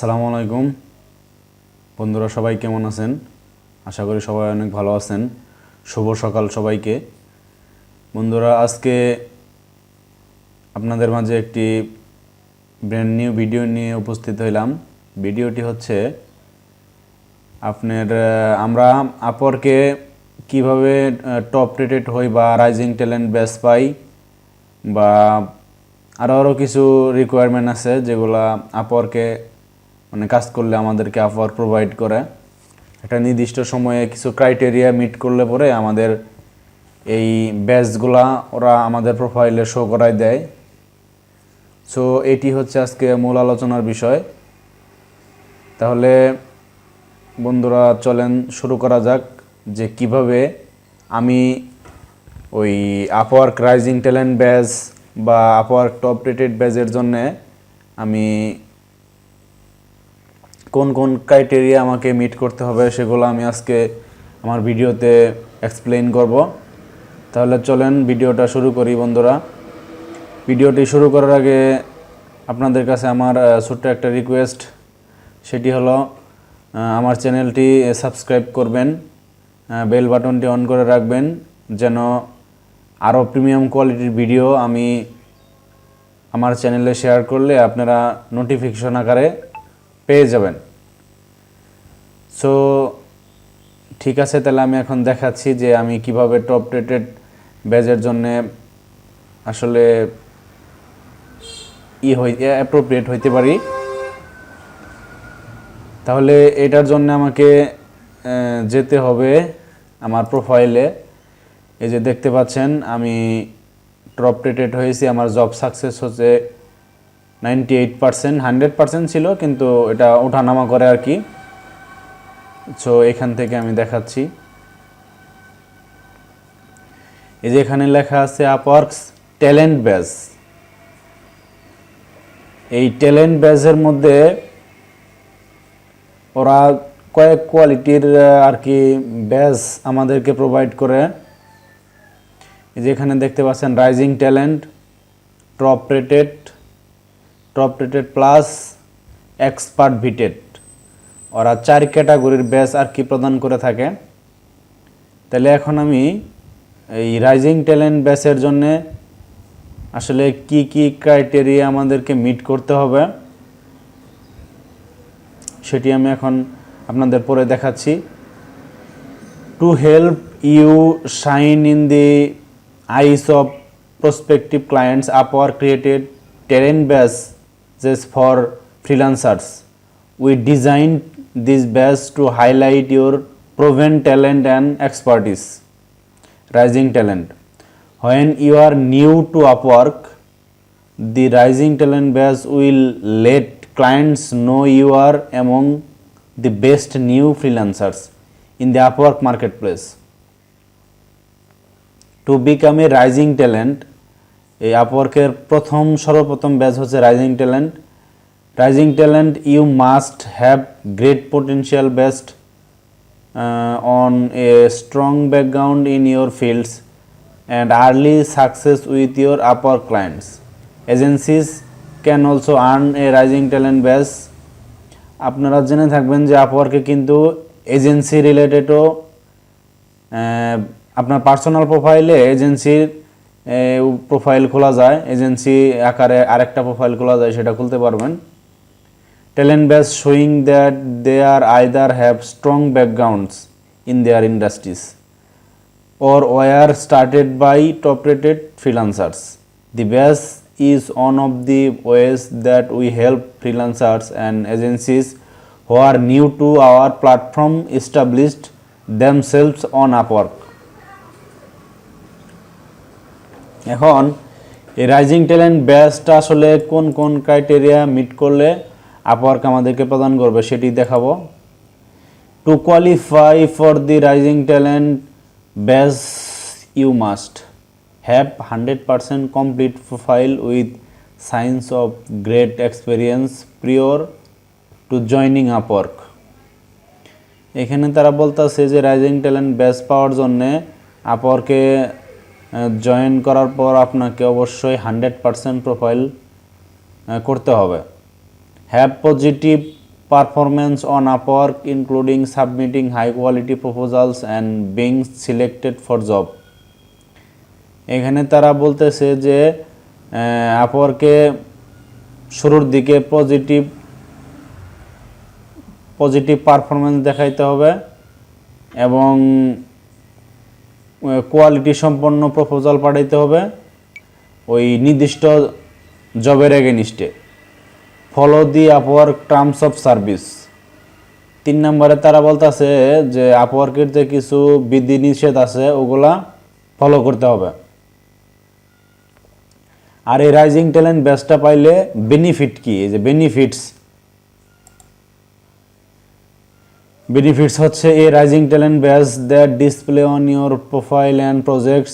আসসালামু আলাইকুম বন্ধুরা, সবাই কেমন আছেন? আশা করি সবাই অনেক ভালো আছেন। শুভ সকাল সবাইকে। বন্ধুরা, আজকে আপনাদের মাঝে একটি ব্র্যান্ড নিউ ভিডিও নিয়ে উপস্থিত হইলাম। ভিডিওটি হচ্ছে আমরা আপওয়ার্কে কিভাবে টপ রেটেড হই বা রাইজিং ট্যালেন্ট বেস পাই, বা আরও কিছু রিকোয়ারমেন্ট আছে যেগুলা আপওয়ার্কে কাজ করলে আমাদেরকে আপওয়ার্ক প্রোভাইড করে। একটা নির্দিষ্ট সময়ে কিছু ক্রাইটেরিয়া মিট করলে পরে আমাদের এই ব্যাচগুলা ওরা আমাদের প্রোফাইলে শো করায় দেয়। সো এটি হচ্ছে আজকে মূল আলোচনার বিষয়। তাহলে বন্ধুরা, চলেন শুরু করা যাক যে কিভাবে আমি ওই আপওয়ার্ক রাইজিং ট্যালেন্ট ব্যাচ বা আপওয়ার্ক টপ রেটেড ব্যাচের জন্যে আমি কোন কোন ক্রাইটেরিয়া আমাকে মিট করতে হবে সেগুলো আমি আজকে আমার ভিডিওতে এক্সপ্লেইন করব। তাহলে চলেন ভিডিওটা শুরু করি। বন্ধুরা, ভিডিওটি শুরু করার আগে আপনাদের কাছে আমার ছোট্ট একটা রিকোয়েস্ট, সেটি হলো আমার চ্যানেলটি সাবস্ক্রাইব করবেন, বেল বাটনটি অন করে রাখবেন, যেন আরও প্রিমিয়াম কোয়ালিটির ভিডিও আমি আমার চ্যানেলে শেয়ার করলে আপনারা নোটিফিকেশন আকারে পেয়ে যাবেন। সো ঠিক আছে, তাহলে আমি এখন দেখাচ্ছি যে আমি কিভাবে টপ রেটেড ব্যাচের জন্য আসলে অ্যাপ্রোপ্রিয়েট হইতে পারি। তাহলে এটার জন্য আমাকে যেতে হবে আমার প্রোফাইলে। এই যে দেখতে পাচ্ছেন আমি টপ রেটেড হয়েছি, আমার জব সাকসেস হচ্ছে 98%। 100% ছিল, কিন্তু এটা ওঠানামা করে আর কি। সো এখান থেকে আমি দেখাচ্ছি। এই যে এখানে লেখা আছে আপওয়ার্কস ট্যালেন্ট ব্যাচ। এই ট্যালেন্ট ব্যাচের মধ্যে ওরা কয়েক কোয়ালিটির আর কি ব্যাচ আমাদেরকে প্রোভাইড করে। এই যে এখানে দেখতে পাচ্ছেন rising talent, top rated plus expert vetted. ওরা 4 ক্যাটাগরির ব্যাচ আর কি প্রদান করে থাকে। তাহলে এখন আমি এই রাইজিং ট্যালেন্ট ব্যাচের জন্য আসলে কি কি ক্রাইটেরিয়া আমাদেরকে মিট করতে হবে সেটি আমি এখন আপনাদের পরে দেখাচ্ছি। To help you shine in the eyes of prospective clients, Upwork created talent badges for freelancers. We designed this batch to highlight your proven talent and expertise. Rising talent. When you are new to Upwork, the Rising Talent batch will let clients know you are among the best new freelancers in the Upwork marketplace. To become a Rising Talent, এই আপওয়ার্কের সর্বপ্রথম batch হচ্ছে rising talent. Rising talent, you must have great potential based on a strong background in your fields and early success with your upper clients. Agencies can also earn a rising talent base. আপনারা জেনে থাকবেন যে আপওয়ার্কে কিন্তু agency রিলেটেডও আপনার personal প্রোফাইলে এজেন্সির profile খোলা যায়, এজেন্সি আকারে আরেকটা প্রোফাইল খোলা যায়, সেটা খুলতে পারবেন। Talent base showing that they are either have strong backgrounds in their industries or were started by top-rated freelancers. The base is one of the ways that we help freelancers and agencies who are new to our platform establish themselves on Upwork. এখন এই rising talent ব্যাচটা আসলে কোন কোন criteria meet করলে Upwork আমাদেরকে প্রদান করবে সেটি দেখাবো। To qualify for the rising talent badge you must have 100% complete profile with signs of great experience prior to joining Upwork. এখানে তারা বলতেছে যে রাইজিং ট্যালেন্ট ব্যাচ পাওয়ার জন্যে আপওয়ার্কে জয়েন করার পর আপনাকে অবশ্যই 100% প্রোফাইল করতে হবে। Have positive performance on Upwork including submitting high quality proposals and being selected for job. এখানে তারা বলতেছে যে আপওয়ার্কে শুরুর দিকে পজিটিভ পারফরমেন্স দেখাইতে হবে এবং কোয়ালিটি সম্পন্ন প্রপোজাল পাঠাইতে হবে ওই নির্দিষ্ট জবের এগেনিস্টে। Follow the Upwork terms of service. 3 নম্বরে তারা বলতেছে যে আপওয়ার্কের যে কিছু বিধিনিষেধ আছে ওগুলা ফলো করতে হবে। আর এই রাইজিং ট্যালেন্ট ব্যাচটা পাইলে বেনিফিট কি, এই যে বেনিফিটস হচ্ছে এই rising talent badge that display on your profile and projects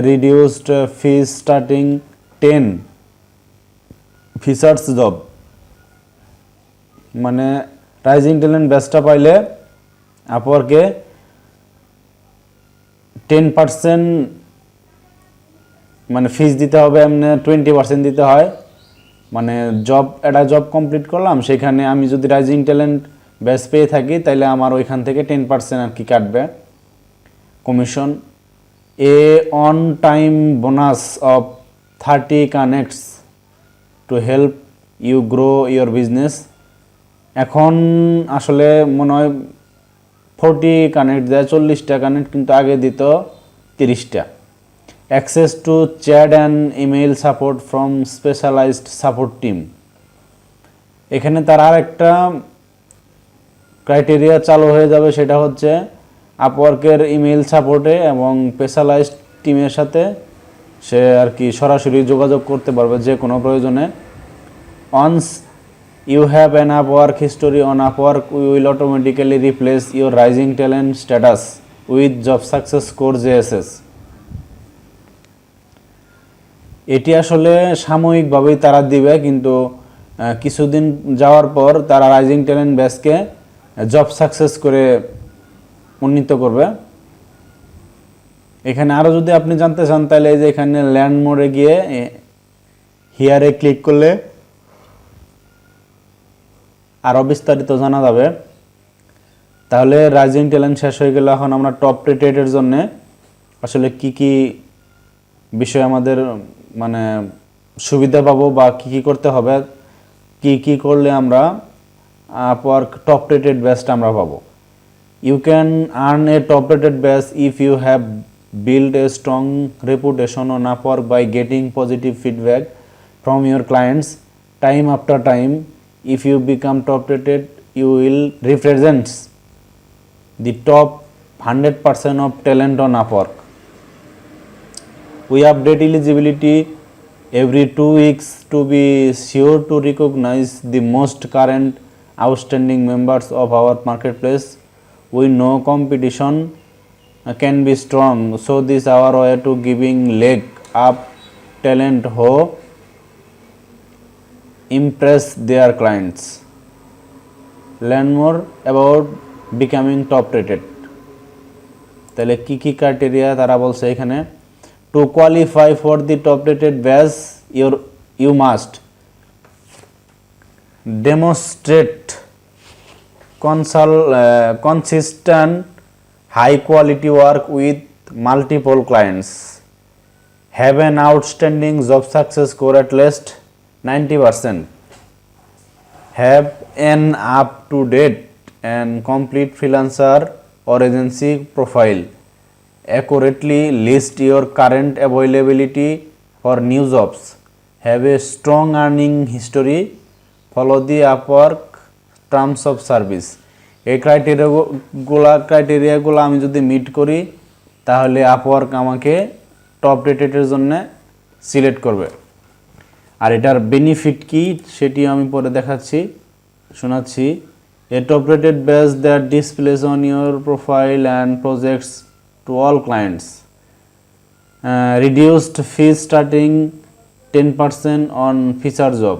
reduced fees starting 10 features job. মানে রাইজিং ট্যালেন্ট ব্যাচটা পাইলে আপওয়ার্কে 10% মানে ফিস দিতে হবে, এমনি 20% দিতে হয়। মানে জব কমপ্লিট করলাম, সেখানে আমি যদি রাইজিং ট্যালেন্ট ব্যাচ পেয়ে থাকি তাহলে আমার ওইখান থেকে 10% আর কি কাটবে commission. A on time bonus of 30 connects to help you grow your business. এখন আসলে মনে হয় 40 কানেক্ট দেয়, 40টা কানেক্ট, কিন্তু আগে দিত 30টা। Access to chat and email support from specialised support team. এখানে তার আর একটা ক্রাইটেরিয়া চালু হয়ে যাবে, সেটা হচ্ছে আপওয়ার্কের ইমেইল সাপোর্টে এবং স্পেশালাইজড টিমের সাথে সে আর কি সরাসরি যোগাযোগ করতে পারবে যে কোনো প্রয়োজনে। Once you have an Upwork history on Upwork we will automatically replace your rising talent status with job success score JSS. এটি আসলে সাময়িকভাবেই তারা দিবে, কিন্তু কিছুদিন যাওয়ার পর তারা রাইজিং ট্যালেন্ট ব্যাচকে জব সাকসেস করে উন্নীত করবে। এখানে আরও যদি আপনি জানতে চান তাহলে এই যে এখানে ল্যান্ড মোডে গিয়ে হিয়ারে ক্লিক করলে আরও বিস্তারিত জানা যাবে। তাহলে রাইজিং ট্যালেন্ট শেষ হয়ে গেলে এখন আমরা টপ রেটেডের জন্য আসলে কি কি বিষয় আমাদের মানে সুবিধা পাবো বা কি করতে হবে, কি করলে আমরা আপওয়ার্ক টপ রেটেড ব্যাচটা আমরা পাবো। You can earn a top rated badge if you have build a strong reputation on Upwork by getting positive feedback from your clients time after time. If you become top rated, you will represent the top 100% of talent on Upwork. We update eligibility every 2 weeks to be sure to recognize the most current outstanding members of our marketplace. We know competition can be strong, so this our way to giving leg up talent who impress their clients. Learn more about becoming top rated. তাহলে কি criteria তারা বলছে এখানে, to qualify for the top rated batch you must demonstrate consistent high quality work with multiple clients, have an outstanding job success score at least 90%, have an up to date and complete freelancer or agency profile, accurately list your current availability for new jobs, have a strong earning history, follow the Upwork terms of service. এই ক্রাইটেরিয়াগুলো আমি যদি meet করি তাহলে Upwork আমাকে top রেটেডের জন্য select করবে। আর এটার benefit কি সেটি আমি পরে শোনাচ্ছি। A top rated badge that displays on your profile and projects to all clients, reduced fees starting 10% on feature job,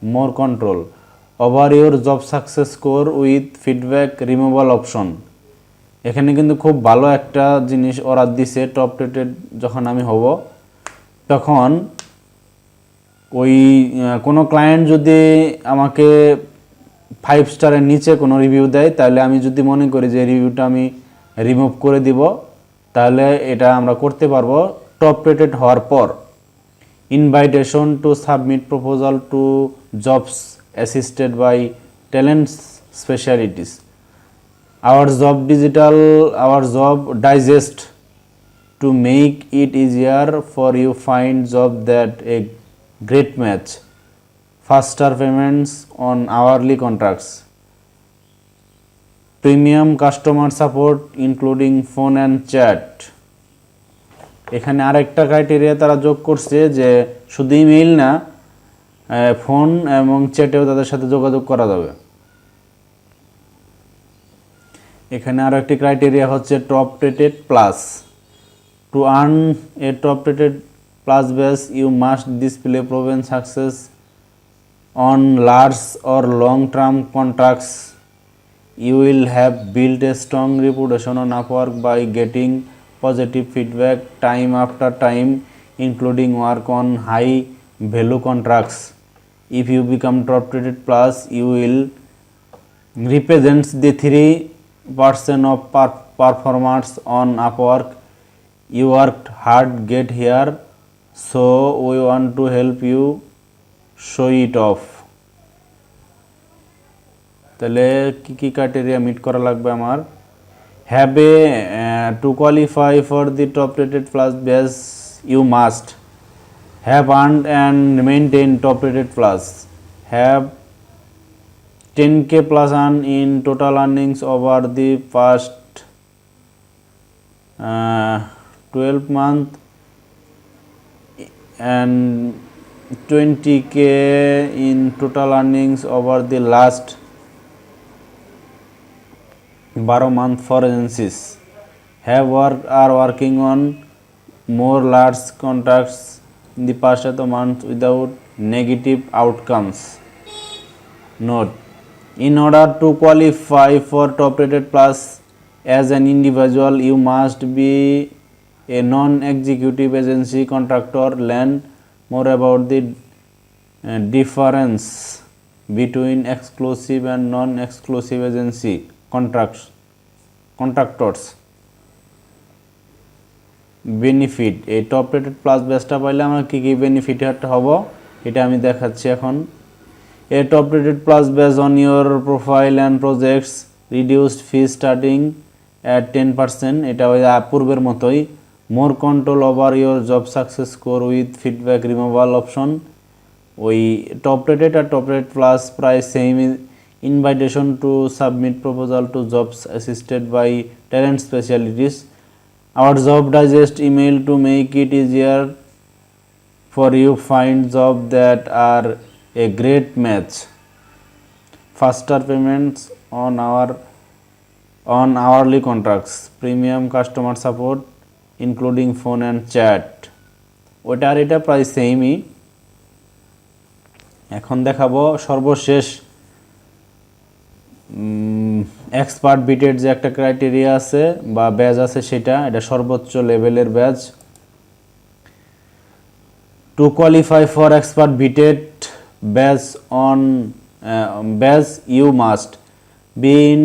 more control over your job success score with feedback removal option. এখানে কিন্তু খুব ভালো একটা জিনিস ওরা দিছে, top rated যখন আমি হব তখন ওই কোনো ক্লায়েন্ট যদি আমাকে 5 স্টারের নিচে কোনো রিভিউ দেয়, তাহলে আমি যদি মনে করি যে রিভিউটা আমি রিমুভ করে দিব, তাহলে এটা আমরা করতে পারবো টপ রেটেড হওয়ার পর। Invitation to submit proposal to jobs assisted by talent specialities, our job digest to make it easier for you find job that a great match, faster payments on hourly contracts, premium customer support including phone and chat। এখানে আরেকটা criteria তারা যোগ করছে যে শুধু email না, phone এবং চ্যাটেও তাদের সাথে যোগাযোগ করা যাবে। এখানে আরো একটি ক্রাইটেরিয়া হচ্ছে top rated plus. To earn a top rated plus badge you must display proven success on large or long term contracts. You will have built a strong reputation on Upwork by getting positive feedback time after time, including work on high value contracts. If you become top rated plus, you will represent the 3% of performers on Upwork. You worked hard get here, so we want to help you show it off. তাহলে কি কি criteria meet করা লাগবে আমার? Have a to qualify for the top rated plus badge you must have earned and maintain top rated plus, have 10K plus earn in total earnings over the past 12 months and 20K in total earnings over the last 12 months for agencies, are working on more large contracts in the past 12 months without negative outcomes. Note: in order to qualify for top rated plus as an individual, you must be a non-executive agency contractor. Learn more about the difference between exclusive and non-exclusive agency contractors. Benefit, এই top rated plus বেসটা পাইলে আমরা কী কী benefit হব এটা আমি দেখাচ্ছি এখন। A top rated plus based on your profile and projects, reduced fee starting at 10%, এটা ওই পূর্বের মতোই। more control over your job success score with feedback removal option, ওই টপ রেটেড আর top rated plus price same. invitation to submit proposal to jobs assisted by talent specialities, our job digest email to make it easier for you find job that are a great match, faster payments on hourly contracts, premium customer support including phone and chat। ওটা আর এটা প্রায় সেমই। এখন দেখাবো সর্বশেষ expert বিটেড যে একটা criteria আছে বা ব্যাজ আছে, সেটা এটা সর্বোচ্চ লেভেলের badge. To qualify for expert vetted badge, you must be in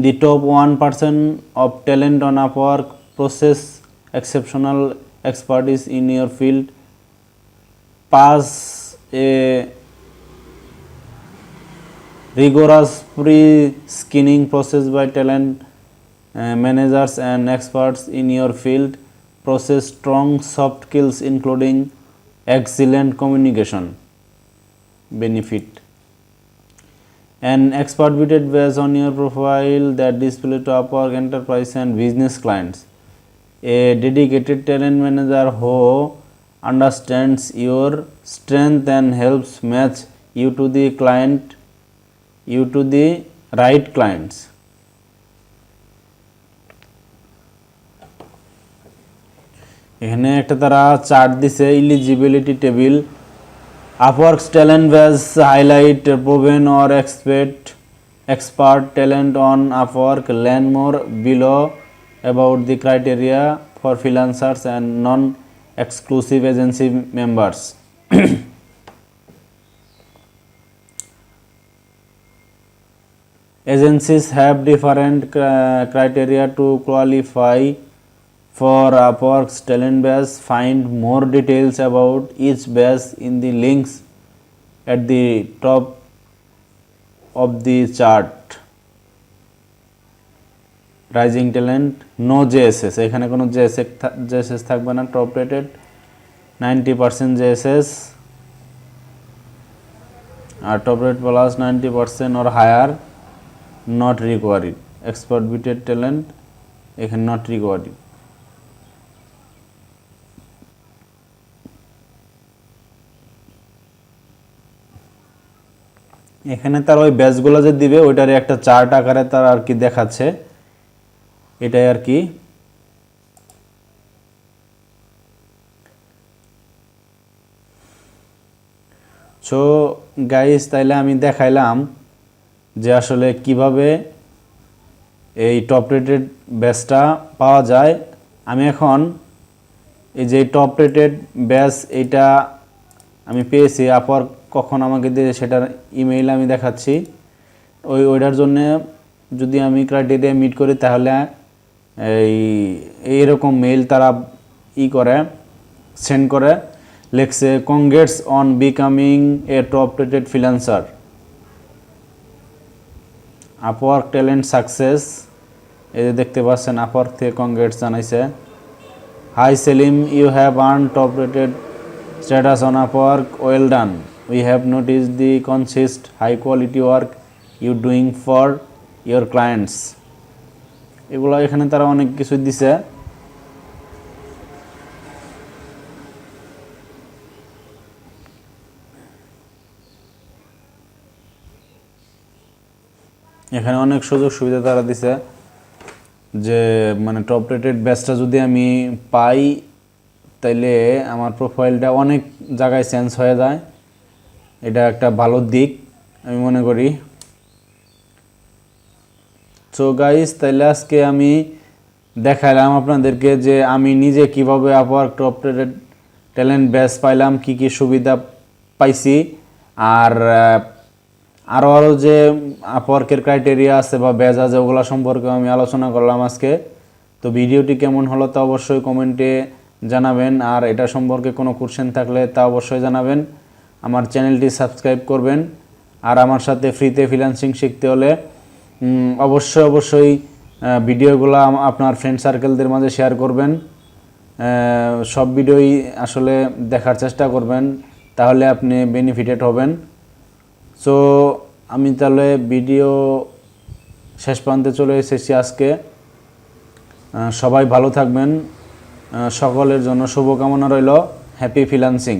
the top 1% of talent on Upwork, possess exceptional expertise in your field, pass a rigorous pre-screening process by talent managers and experts in your field, possess strong soft skills including excellent communication। benefit, an expert bidded based on your profile that display to Upwork enterprise and business clients, a dedicated talent manager who understands your strength and helps match you to the right clients। এখানে একটা তারা chart দিছে eligibility table. Upwork's talent base highlight proven or expert talent on Upwork. Learn more below about the criteria for freelancers and non-exclusive agency members. Agencies have different criteria to qualify for Upwork's talent base. Find more details about each base in the links at the top of the chart. Rising talent, no JSS, এখানে কোনো JSS থাকবে না। Top rated 90% JSS আর top rate plus 90% or higher not required. Expert bited talent এখানে not required. এখানে তার ওই ব্যাচগুলো যে দিবে ওইটারই একটা চার্ট আকারে তার আর কি দেখাচ্ছে, এটাই আর কি। সো গাইস, তাইলে আমি দেখাইলাম যে আসলে কিভাবে এই টপ রেটেড ব্যাচটা পাওয়া যায়। আমি এখন এই যে টপ রেটেড ব্যাচ এইটা আমি পেয়েছি, আপওয়ার্ক কখন আমাকে দিয়ে সেটার ইমেইল আমি দেখাচ্ছি। ওইটার জন্য যদি আমি ক্রাইটেরিয়া মিট করি তাহলে এইরকম মেইল তারা করে সেন্ড করে, লেখছে congrats on becoming a top rated freelancer, Upwork talent success. এই যে দেখতে পাচ্ছেন আপওয়ার্ক থেকে কংগ্রেটস জানাইছে। Hi Salim, you have earn top rated status on Upwork, well done. We have noticed the consist high quality work you doing for your clients. এগুলো এখানে তারা অনেক কিছু দিছে। এখানে অনেক সুযোগ সুবিধা তারা দিছে যে মানে টপ রেটেড ব্যাচটা যদি আমি পাই তাইলে আমার প্রোফাইলটা অনেক জায়গায় চেঞ্জ হয়ে যায়। এটা একটা ভালো দিক আমি মনে করি। সো গাইস, তাইলে আজকে আমি দেখাইলাম আপনাদেরকে যে আমি নিজে কিভাবে Upwork top rated talent base পাইলাম, কি কি সুবিধা পাইছি, আর আরও যে আপওয়ার্কের ক্রাইটেরিয়া আছে বা বেজ আছে ওগুলো সম্পর্কে আমি আলোচনা করলাম আজকে। তো ভিডিওটি কেমন হলো তা অবশ্যই কমেন্টে জানাবেন, আর এটা সম্পর্কে কোনো কোশ্চেন থাকলে তা অবশ্যই জানাবেন। আমার চ্যানেলটি সাবস্ক্রাইব করবেন, আর আমার সাথে ফ্রিতে ফ্রিল্যান্সিং শিখতে হলে অবশ্যই ভিডিওগুলো আপনার ফ্রেন্ড সার্কেলদের মাঝে শেয়ার করবেন। সব ভিডিওই আসলে দেখার চেষ্টা করবেন, তাহলে আপনি বেনিফিটেড হবেন। সো আমি তাহলে ভিডিও শেষ প্রান্তে চলে এসেছি আজকে। সবাই ভালো থাকবেন, সকলের জন্য শুভকামনা রইল। Happy freelancing.